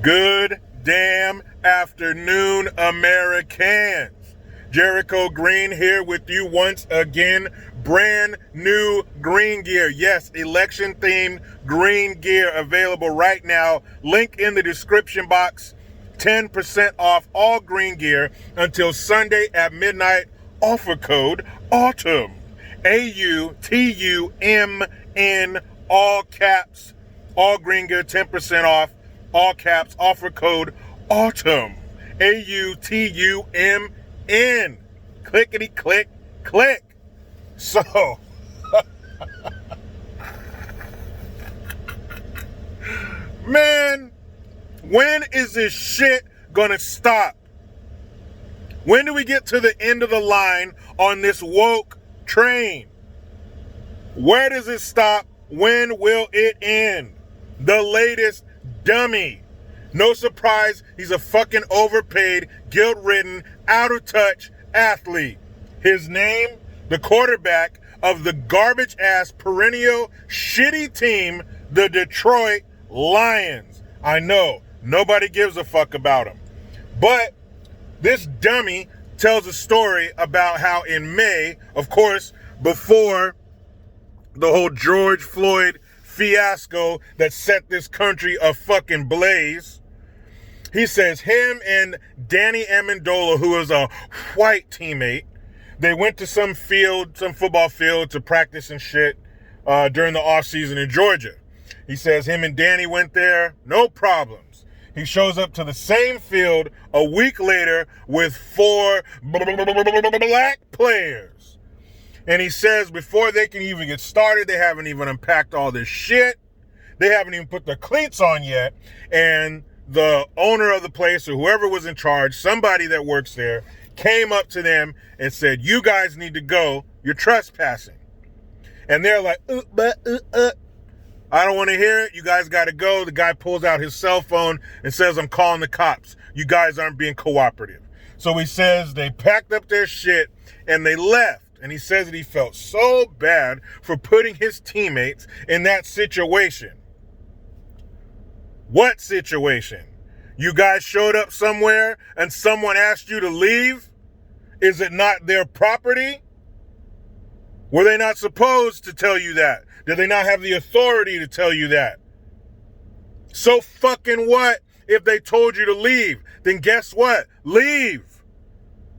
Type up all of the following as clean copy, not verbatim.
Good damn afternoon, Americans. Jericho Green here with you once again. Brand new green gear. Yes, election themed green gear available right now. Link in the description box. 10% off all green gear until Sunday at midnight. Offer code AUTUMN. AUTUMN, all caps. All green gear, 10% off. All caps, offer code AUTUMN. AUTUMN. Clickety click, click. So, man, when is this shit gonna stop? When do we get to the end of the line on this woke train? Where does it stop? When will it end? The latest dummy. No surprise, he's a fucking overpaid, guilt-ridden, out-of-touch athlete. His name, the quarterback of the garbage-ass, perennial, shitty team, the Detroit Lions. I know, nobody gives a fuck about him. But this dummy tells a story about how in May, of course, before the whole George Floyd fiasco that set this country ablaze, he says him and Danny Amendola, who is a white teammate, they went to some football field to practice and shit during the offseason in Georgia. He says him and Danny went there, no problems. He shows up to the same field a week later with 4 black players. And he says before they can even get started, they haven't even unpacked all this shit. They haven't even put their cleats on yet. And the owner of the place or whoever was in charge, somebody that works there, came up to them and said, "You guys need to go. You're trespassing." And they're like, I don't want to hear it. You guys got to go. The guy pulls out his cell phone and says, "I'm calling the cops. You guys aren't being cooperative." So he says they packed up their shit and they left. And he says that he felt so bad for putting his teammates in that situation. What situation? You guys showed up somewhere and someone asked you to leave? Is it not their property? Were they not supposed to tell you that? Did they not have the authority to tell you that? So fucking what if they told you to leave? Then guess what? Leave.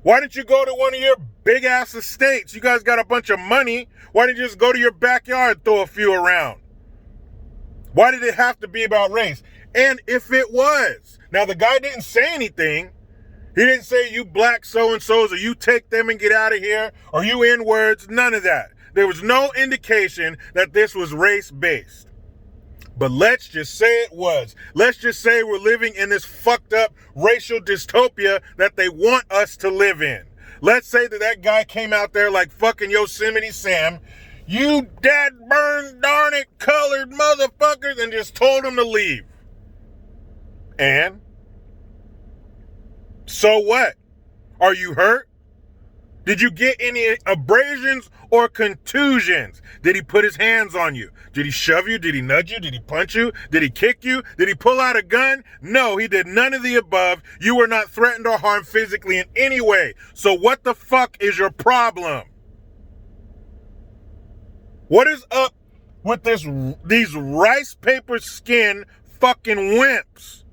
Why didn't you go to one of your big ass estates? You guys got a bunch of money. Why didn't you just go to your backyard and throw a few around? Why did it have to be about race? And if it was, now the guy didn't say anything. He didn't say you black so-and-sos or you take them and get out of here or you N-words, none of that. There was no indication that this was race-based. But let's just say it was. Let's just say we're living in this fucked up racial dystopia that they want us to live in. Let's say that guy came out there like fucking Yosemite Sam, "You dad burn darn it colored motherfuckers," and just told him to leave. And? So what? Are you hurt? Did you get any abrasions or contusions? Did he put his hands on you? Did he shove you? Did he nudge you? Did he punch you? Did he kick you? Did he pull out a gun? No, he did none of the above. You were not threatened or harmed physically in any way. So what the fuck is your problem? What is up with these rice paper skin fucking wimps?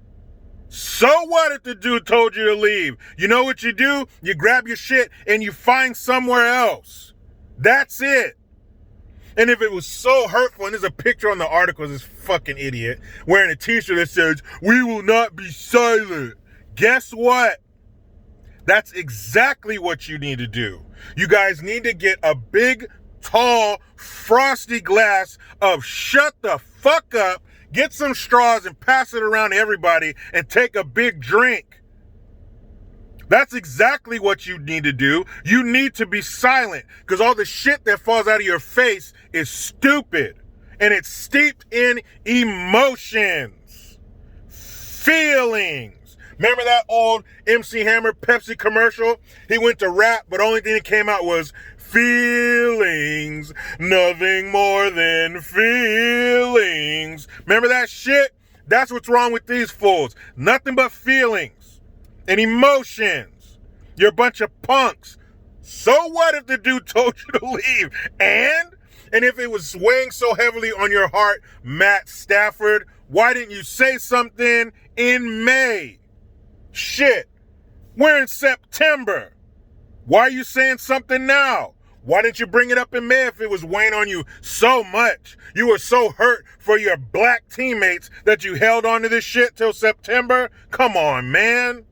So what if the dude told you to leave? You know what you do? You grab your shit and you find somewhere else. That's it. And if it was so hurtful, and there's a picture on the article of this fucking idiot wearing a t-shirt that says, "We will not be silent." Guess what? That's exactly what you need to do. You guys need to get a big, tall, frosty glass of shut the fuck up. Get some straws and pass it around to everybody and take a big drink. That's exactly what you need to do. You need to be silent because all the shit that falls out of your face is stupid and it's steeped in emotions, feelings. Remember that old MC Hammer Pepsi commercial? He went to rap, but the only thing that came out was feelings, nothing more than feelings. Remember that shit? That's what's wrong with these fools. Nothing but feelings and emotions. You're a bunch of punks. So what if the dude told you to leave? And if it was weighing so heavily on your heart, Matt Stafford, why didn't you say something in May? Shit. We're in September. Why are you saying something now? Why didn't you bring it up in May if it was weighing on you so much? You were so hurt for your black teammates that you held on to this shit till September? Come on, man.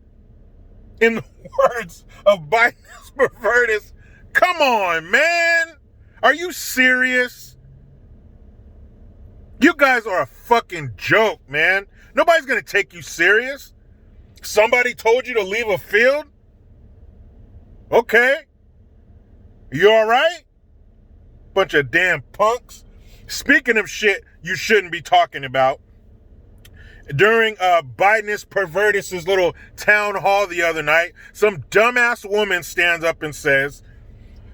In the words of Biden's perverters, come on, man. Are you serious? You guys are a fucking joke, man. Nobody's gonna take you serious. Somebody told you to leave a field? Okay. You all right? Bunch of damn punks. Speaking of shit you shouldn't be talking about, during Biden's pervertus' little town hall the other night, some dumbass woman stands up and says,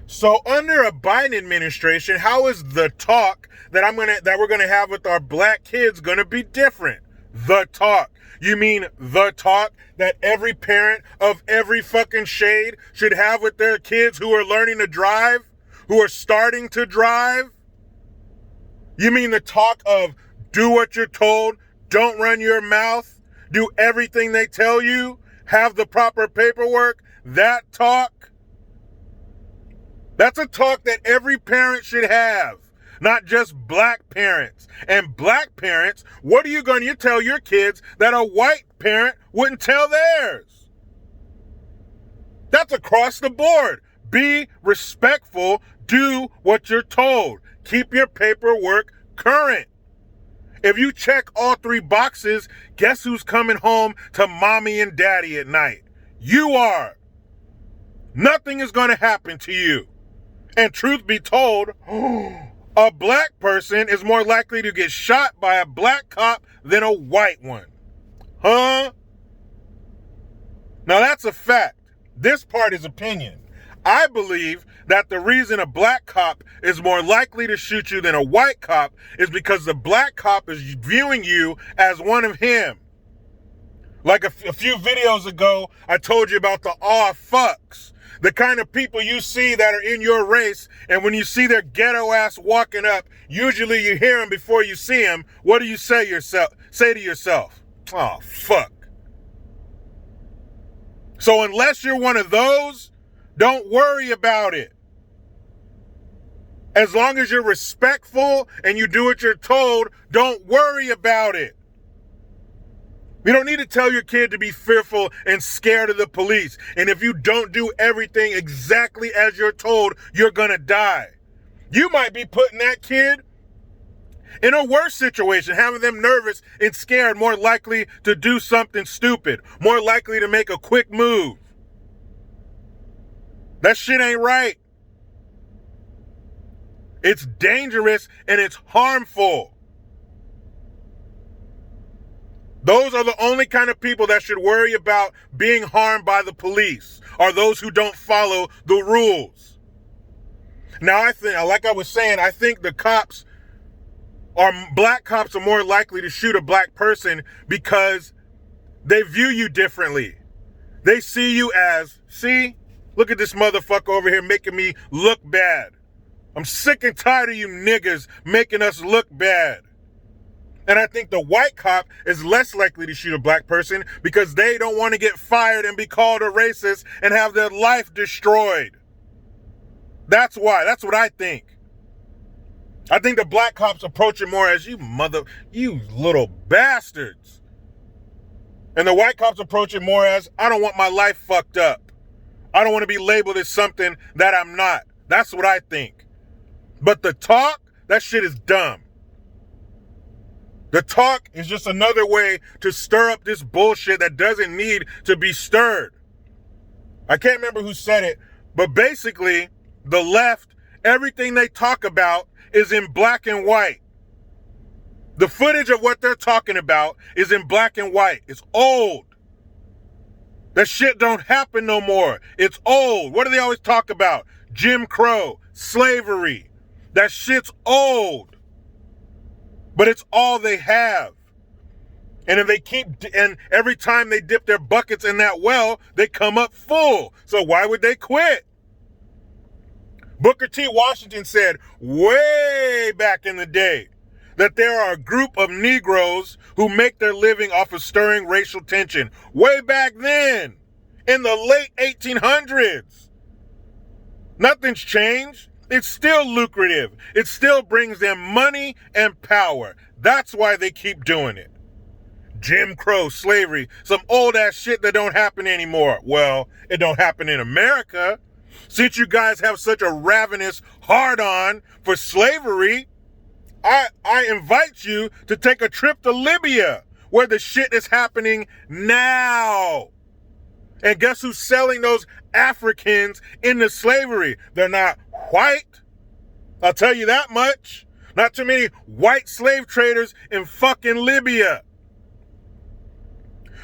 so under a Biden administration, how is the talk that we're gonna have with our black kids gonna be different? The talk. You mean the talk that every parent of every fucking shade should have with their kids who are learning to drive, who are starting to drive? You mean the talk of do what you're told, don't run your mouth, do everything they tell you, have the proper paperwork? That talk? That's a talk that every parent should have, not just black parents. And black parents, what are you going to tell your kids that a white parent wouldn't tell theirs? That's across the board. Be respectful. Do what you're told. Keep your paperwork current. If you check all three boxes, guess who's coming home to mommy and daddy at night? You are. Nothing is going to happen to you. And truth be told, a black person is more likely to get shot by a black cop than a white one. Huh? Now that's a fact. This part is opinion. I believe that the reason a black cop is more likely to shoot you than a white cop is because the black cop is viewing you as one of him. Like a few videos ago, I told you about the aw fucks. The kind of people you see that are in your race, and when you see their ghetto ass walking up, usually you hear them before you see them. What do you say to yourself? Oh, fuck. So unless you're one of those, don't worry about it. As long as you're respectful and you do what you're told, don't worry about it. You don't need to tell your kid to be fearful and scared of the police. And if you don't do everything exactly as you're told, you're gonna die. You might be putting that kid in a worse situation, having them nervous and scared, more likely to do something stupid, more likely to make a quick move. That shit ain't right. It's dangerous and it's harmful. Those are the only kind of people that should worry about being harmed by the police, are those who don't follow the rules. Now, I think, like I was saying, I think black cops are more likely to shoot a black person because they view you differently. They see you as, see, look at this motherfucker over here making me look bad. I'm sick and tired of you niggas making us look bad. And I think the white cop is less likely to shoot a black person because they don't want to get fired and be called a racist and have their life destroyed. That's why. That's what I think. I think the black cops approach it more as you little bastards. And the white cops approach it more as, I don't want my life fucked up. I don't want to be labeled as something that I'm not. That's what I think. But the talk, that shit is dumb. The talk is just another way to stir up this bullshit that doesn't need to be stirred. I can't remember who said it, but basically, the left, everything they talk about is in black and white. The footage of what they're talking about is in black and white. It's old. That shit don't happen no more. It's old. What do they always talk about? Jim Crow, slavery. That shit's old. But it's all they have. And if they and every time they dip their buckets in that well, they come up full. So why would they quit? Booker T. Washington said way back in the day that there are a group of Negroes who make their living off of stirring racial tension. Way back then, in the late 1800s. Nothing's changed. It's still lucrative. It still brings them money and power. That's why they keep doing it. Jim Crow, slavery, some old ass shit that don't happen anymore. Well, it don't happen in America. Since you guys have such a ravenous hard-on for slavery, I invite you to take a trip to Libya, where the shit is happening now. And guess who's selling those Africans into slavery? They're not white. I'll tell you that much. Not too many white slave traders in fucking Libya.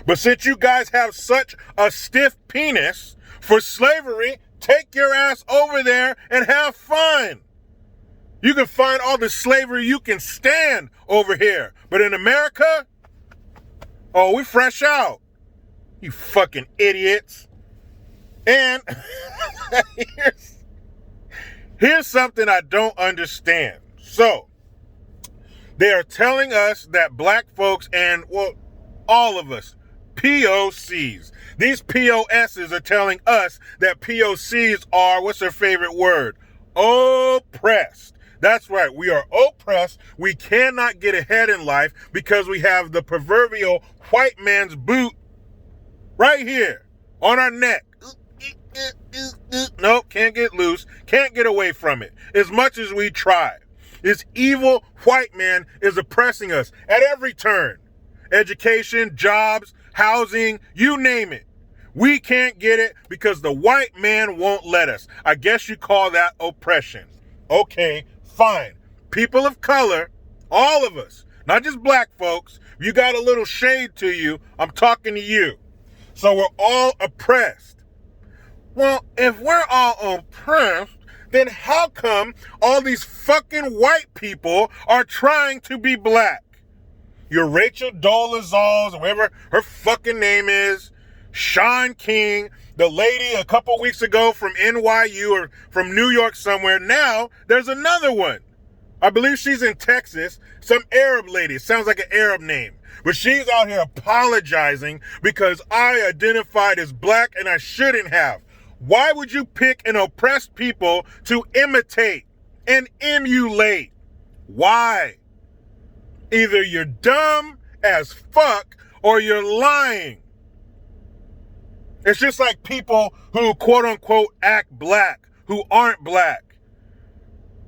But since you guys have such a stiff penis for slavery, take your ass over there and have fun. You can find all the slavery you can stand over here. But in America, oh, we fresh out. You fucking idiots. And here's something I don't understand. So, they are telling us that black folks and, well, all of us, POCs. These POSs are telling us that POCs are, what's their favorite word? Oppressed. That's right. We are oppressed. We cannot get ahead in life because we have the proverbial white man's boot right here on our neck. Nope, can't get loose. Can't get away from it. As much as we try. This evil white man is oppressing us at every turn. Education, jobs, housing, you name it. We can't get it because the white man won't let us. I guess you call that oppression. Okay, fine. People of color, all of us, not just black folks, if you got a little shade to you, I'm talking to you. So we're all oppressed. Well, if we're all oppressed, then how come all these fucking white people are trying to be black? Your Rachel Dolezals, or whatever her fucking name is, Sean King, the lady a couple weeks ago from NYU or from New York somewhere. Now there's another one. I believe she's in Texas, some Arab lady. Sounds like an Arab name. But she's out here apologizing because I identified as black and I shouldn't have. Why would you pick an oppressed people to imitate and emulate? Why? Either you're dumb as fuck or you're lying. It's just like people who quote unquote act black, who aren't black.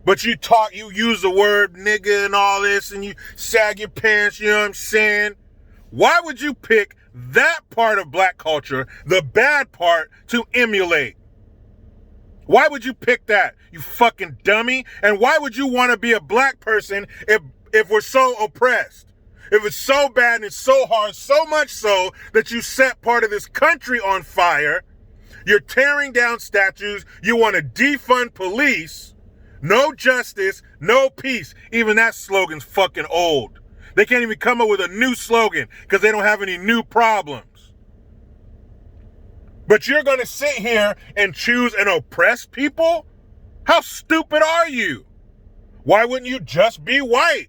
But you use the word nigga and all this and you sag your pants, you know what I'm saying? Why would you pick that part of black culture, the bad part, to emulate? Why would you pick that, you fucking dummy? And why would you want to be a black person if we're so oppressed? If it's so bad and it's so hard, so much so that you set part of this country on fire, you're tearing down statues, you want to defund police, no justice, no peace. Even that slogan's fucking old. They can't even come up with a new slogan because they don't have any new problems. But you're going to sit here and choose an oppressed people? How stupid are you? Why wouldn't you just be white?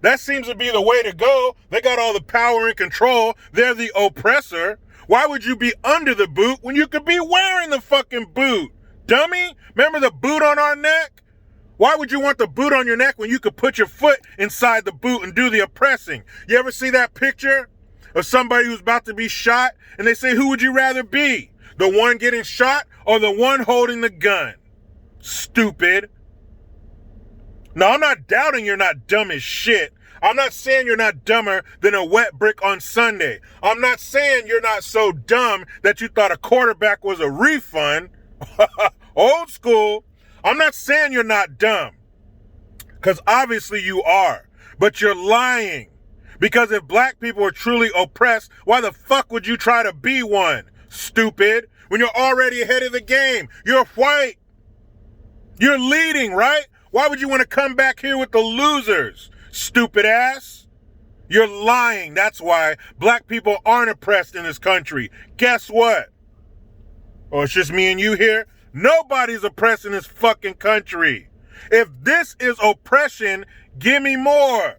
That seems to be the way to go. They got all the power and control. They're the oppressor. Why would you be under the boot when you could be wearing the fucking boot? Dummy? Remember the boot on our neck? Why would you want the boot on your neck when you could put your foot inside the boot and do the oppressing? You ever see that picture of somebody who's about to be shot and they say, who would you rather be? The one getting shot or the one holding the gun? Stupid. No, I'm not doubting you're not dumb as shit. I'm not saying you're not dumber than a wet brick on Sunday. I'm not saying you're not so dumb that you thought a quarterback was a refund. Old school. I'm not saying you're not dumb. Because obviously you are. But you're lying. Because if black people are truly oppressed, why the fuck would you try to be one? Stupid. When you're already ahead of the game. You're white. You're leading, right? Why would you want to come back here with the losers? Stupid ass. You're lying. That's why black people aren't oppressed in this country. Guess what? Oh, it's just me and you here? Nobody's oppressed in this fucking country. If this is oppression, give me more.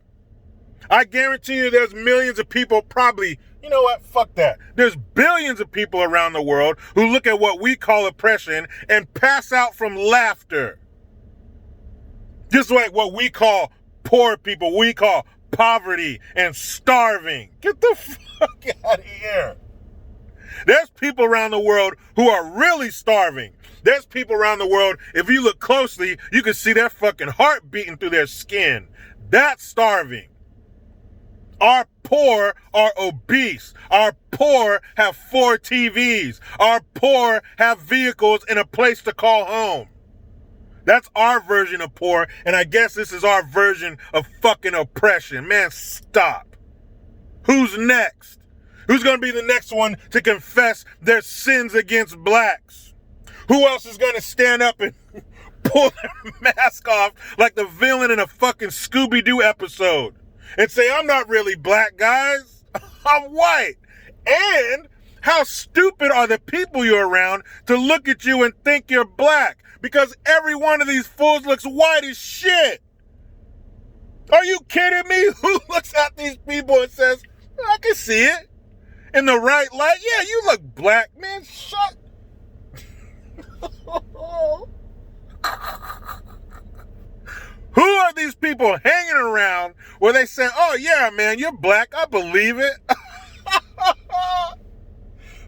I guarantee you there's millions of people probably, you know what, fuck that. There's billions of people around the world who look at what we call oppression and pass out from laughter. Just like what we call poor people, we call poverty and starving. Get the fuck out of here. There's people around the world who are really starving. There's people around the world, if you look closely, you can see their fucking heart beating through their skin. That's starving. Our poor are obese. Our poor have 4 TVs. Our poor have vehicles and a place to call home. That's our version of poor, and I guess this is our version of fucking oppression. Man, stop. Who's next? Who's going to be the next one to confess their sins against blacks? Who else is going to stand up and pull their mask off like the villain in a fucking Scooby-Doo episode and say, I'm not really black, guys. I'm white. And how stupid are the people you're around to look at you and think you're black? Because every one of these fools looks white as shit. Are you kidding me? Who looks at these people and says, I can see it. In the right light, yeah, you look black. Man, shut. Who are these people hanging around where they say, oh yeah, man, you're black. I believe it.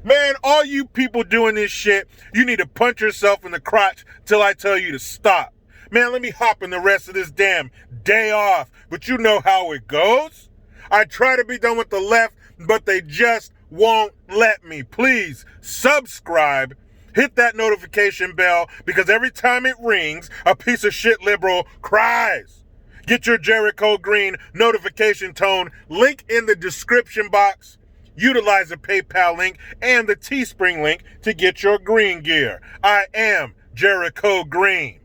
Man, all you people doing this shit, you need to punch yourself in the crotch till I tell you to stop. Man, let me hop in the rest of this damn day off. But you know how it goes. I try to be done with the left, but they just won't let me. Please subscribe. Hit that notification bell because every time it rings, a piece of shit liberal cries. Get your Jericho Green notification tone. Link in the description box. Utilize the PayPal link and the Teespring link to get your green gear. I am Jericho Green.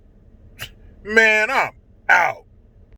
Man, I'm out.